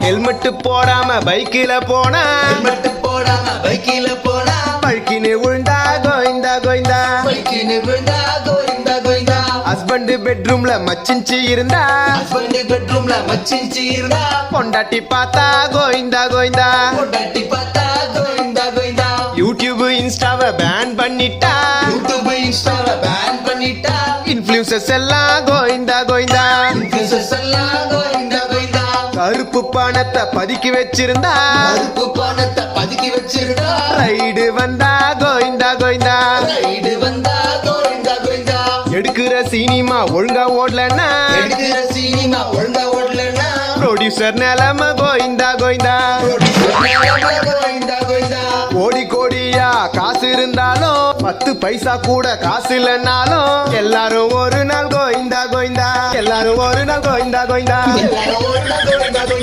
helmet போடாம பைக்கில போனா பழுக்கின்னு விழுந்தா கோயிந்தா கோயிந்தா ஹஸ்பண்ட் பெட்ரூம்ல மச்சிஞ்சி இருந்தா பொண்டாட்டி பார்த்தா கோயிந்தா கோயிந்தா யூடியூப் இன்ஸ்டாவை பேன் பண்ணிட்டா இன்ஃப்ளூயன்சர்ஸ் எல்லாம் கோயிந்தா கோயிந்தா கருப்பு பணத்தை பதுக்கி வச்சிருந்தா ரைடு வந்தா கோயிந்தா கோயிந்தா எடுக்கிற சினிமா ஒழுங்கா ஓடலன்னா ப்ரொடியூசர் நிலைமை கோயிந்தா கோயிந்தா கோடி கோடியா காசு இருந்தாலும் 10 பைசா கூட காசு இல்லைன்னாலும் எல்லாரும் ஒரு நாள் கோயிந்தா கோயிந்தா